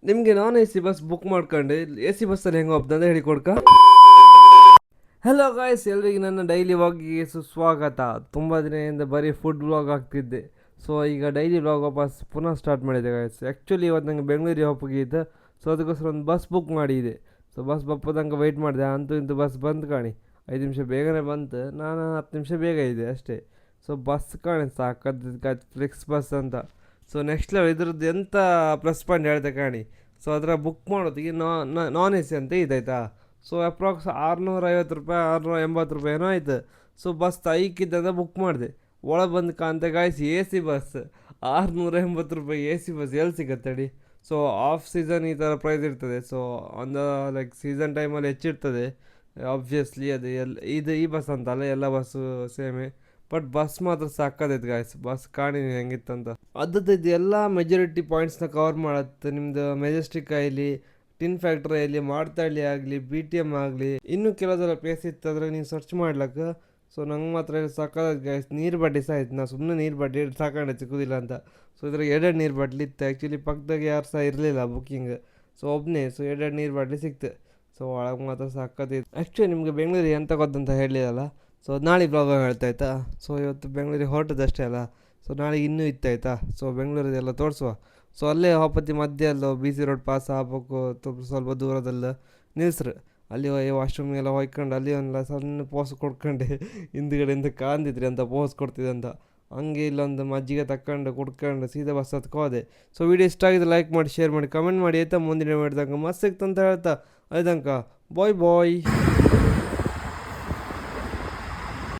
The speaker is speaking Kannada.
ನಿಮಗೆ non A C bus book ಮಾಡ್ಕೊಂಡು ಎ ಸಿ ಬಸ್ಸಲ್ಲಿ ಹೆಂಗೆ ಹೋಗ್ತದೆ ಹೇಳಿ ಕೊಡ್ಕ. ಹಲೋ ಗಾಯ್ಸ್, ಎಲ್ರಿಗೆ ನನ್ನ ಡೈಲಿ ವ್ಲಾಗಿಗೆ ಸುಸ್ವಾಗತ. ತುಂಬ ದಿನದಿಂದ ಬರೀ ಫುಡ್ ವ್ಲಾಗ್ ಆಗ್ತಿದ್ದೆ. ಸೊ ಈಗ ಡೈಲಿ ವ್ಲಾಗ್ ವಾಪಸ್ ಪುನಃ ಸ್ಟಾರ್ಟ್ ಮಾಡಿದೆ ಗಾಯ್ಸ್. ಆ್ಯಕ್ಚುಲಿ ಇವತ್ತು ನನಗೆ ಬೆಂಗಳೂರಿಗೆ ಹೋಗಿದ್ದೆ. ಸೊ ಅದಕ್ಕೋಸ್ಕರ ಒಂದು ಬಸ್ ಬುಕ್ ಮಾಡಿದೆ. ಸೊ ಬಸ್ ಬಪ್ಪದಂಗೆ ವೆಯ್ಟ್ ಮಾಡಿದೆ. ಅಂತೂ ಇಂತೂ ಬಸ್ ಬಂತು ಕಾಣಿ. 5 ನಿಮಿಷ ಬೇಗನೆ ಬಂತು. ನಾನು 10 ನಿಮಿಷ ಬೇಗ ಇದೆ ಅಷ್ಟೇ. ಸೊ ಬಸ್ ಕಾಣಿ ಸಾಕದ್ದು ಫ್ಲೆಕ್ಸ್ ಬಸ್ ಅಂತ. ಸೊ ನೆಕ್ಸ್ಟ್ ಲೆವೆಲ್ ಇದ್ರದ್ದು ಎಂಥ ಪ್ಲಸ್ ಪಾಯಿಂಟ್ ಹೇಳ್ದೆ ಕಾಣಿ. ಸೊ ಅದರ ಬುಕ್ ಮಾಡೋದಿಗೆ ನಾನ್ ಎ ಸಿ ಅಂತ ಇದಾಯ್ತಾ. ಸೊ ಅಪ್ರಾಕ್ಸ್ 650 ರೂಪಾಯಿ 680 ರೂಪಾಯಿ ಏನೋ ಆಯ್ತು. ಸೊ ಬಸ್ ತೈಕಿದ್ದಂತ ಬುಕ್ ಮಾಡಿದೆ. ಒಳಗೆ ಬಂದು ಕಾಂತೆ ಗಾಯ್ಸ್ ಎ ಸಿ ಬಸ್ 680 ರೂಪಾಯಿ ಎ ಸಿ ಬಸ್ ಎಲ್ಲಿ ಸಿಗತ್ತಡಿ. ಸೊ ಆಫ್ ಸೀಸನ್ ಈ ಥರ ಪ್ರೈಸ್ ಇರ್ತದೆ. ಸೊ ಒಂದು ಲೈಕ್ ಸೀಸನ್ ಟೈಮಲ್ಲಿ ಹೆಚ್ಚಿರ್ತದೆ ಆಬ್ವಿಯಸ್ಲಿ. ಅದು ಈ ಬಸ್ ಅಂತಲ್ಲ, ಎಲ್ಲ ಬಸ್ಸು ಸೇಮೇ. ಬಟ್ ಬಸ್ ಮಾತ್ರ ಸಾಕದೈತೆ ಗಾಯ್ಸ್. ಬಸ್ ಕಾಣಿ ಹೆಂಗಿತ್ತಂತ. ಅದ್ರದ್ದು ಎಲ್ಲ ಮೆಜಾರಿಟಿ ಪಾಯಿಂಟ್ಸ್ನ ಕವರ್ ಮಾಡುತ್ತೆ. ನಿಮ್ಮದು ಮೆಜೆಸ್ಟಿಕ್ ಆಗಲಿ, ಟಿನ್ ಫ್ಯಾಕ್ಟ್ರಿ ಆಗಲಿ, ಮಾಡ್ತಳ್ಳಿ ಆಗಲಿ, ಬಿ ಟಿ ಎಮ್ ಆಗಲಿ, ಇನ್ನೂ ಕೆಲವುದೆಲ್ಲ ಪ್ಲೇಸ್ ಇತ್ತಂದ್ರೆ ನೀವು ಸರ್ಚ್ ಮಾಡ್ಲಕ್ಕೆ. ಸೊ ನಂಗೆ ಮಾತ್ರ ಸಾಕಾದ ಗಾಯ್ಸ್. ನೀರು ಬಾಟ್ಲಿ ಸಹ ಆಯ್ತು. ನಾನು ಸುಮ್ಮನೆ ನೀರು ಬಾಟ್ಲಿ ಸಾಕೊಂಡೆ ಸಿಗೋದಿಲ್ಲ ಅಂತ. ಸೊ ಇದ್ರಾಗ 2 ನೀರು ಬಾಟ್ಲಿ ಇತ್ತು. ಆ್ಯಕ್ಚುಲಿ ಪಕ್ಕದಾಗ ಯಾರು ಸಹ ಇರಲಿಲ್ಲ ಬುಕ್ಕಿಂಗ್. ಸೊ ಒಬ್ಬನೇ. ಸೊ 2 ನೀರು ಬಾಟ್ಲಿ ಸಿಕ್ತು. ಸೊ ಒಳಗೆ ಮಾತ್ರ ಸಾಕತ್ತಿತ್ತು. ಆ್ಯಕ್ಚುಲಿ ನಿಮಗೆ ಬೆಂಗಳೂರಿಗೆ ಎಂತ ಗೊತ್ತಂತ ಹೇಳಿರಲ್ಲ. ಸೊ ನಾಳೆ ಬ್ಲಾಗ್ ಹೇಳ್ತಾಯ್ತಾ. ಸೊ ಇವತ್ತು ಬೆಂಗಳೂರಿಗೆ ಹೊರಟದಷ್ಟೇ ಅಲ್ಲ. ಸೊ ನಾಳೆ ಇನ್ನೂ ಇತ್ತಾಯ್ತಾ. ಸೊ ಬೆಂಗಳೂರದೆಲ್ಲ ತೋರಿಸುವ. ಸೊ ಅಲ್ಲೇ ಹೋಪತಿ ಮಧ್ಯೆ ಅಲ್ಲೋ ಬಿ ಸಿ ರೋಡ್ ಪಾಸ್ ಆಗ್ಬೇಕು. ಸ್ವಲ್ಪ ದೂರದಲ್ಲ ನಿಲ್ಸ್ರು. ಅಲ್ಲಿ ವಾಶ್ರೂಮ್ಗೆಲ್ಲ ಹೊಯ್ಕೊಂಡು ಅಲ್ಲಿ ಒಂದು ಸಣ್ಣ ಪೋಸ್ ಕೊಡ್ಕೊಂಡೆ. ಹಿಂದ್ಗಡೆಯಿಂದ ಕಾಂದಿದ್ರಿ ಅಂತ ಪೋಸ್ ಕೊಡ್ತಿದ್ದೆ ಅಂತ. ಹಂಗೆ ಇಲ್ಲೊಂದು ಮಜ್ಜಿಗೆ ತಕ್ಕೊಂಡು ಕುಡ್ಕೊಂಡು ಸೀದಾ ಬಸ್ ಹತ್ಕೋದೆ. ಸೊ ವಿಡಿಯೋ ಇಷ್ಟ ಆಗಿದೆ ಲೈಕ್ ಮಾಡಿ, ಶೇರ್ ಮಾಡಿ, ಕಮೆಂಟ್ ಮಾಡಿ ಆಯ್ತಾ. ಮುಂದಿನ ಮಾಡಿದಂಗೆ ಮಸ್ತ್ ಸಿಕ್ತಂತ ಹೇಳ್ತಾ ಅದಂಕ ಬಾಯ್ ಬಾಯ್.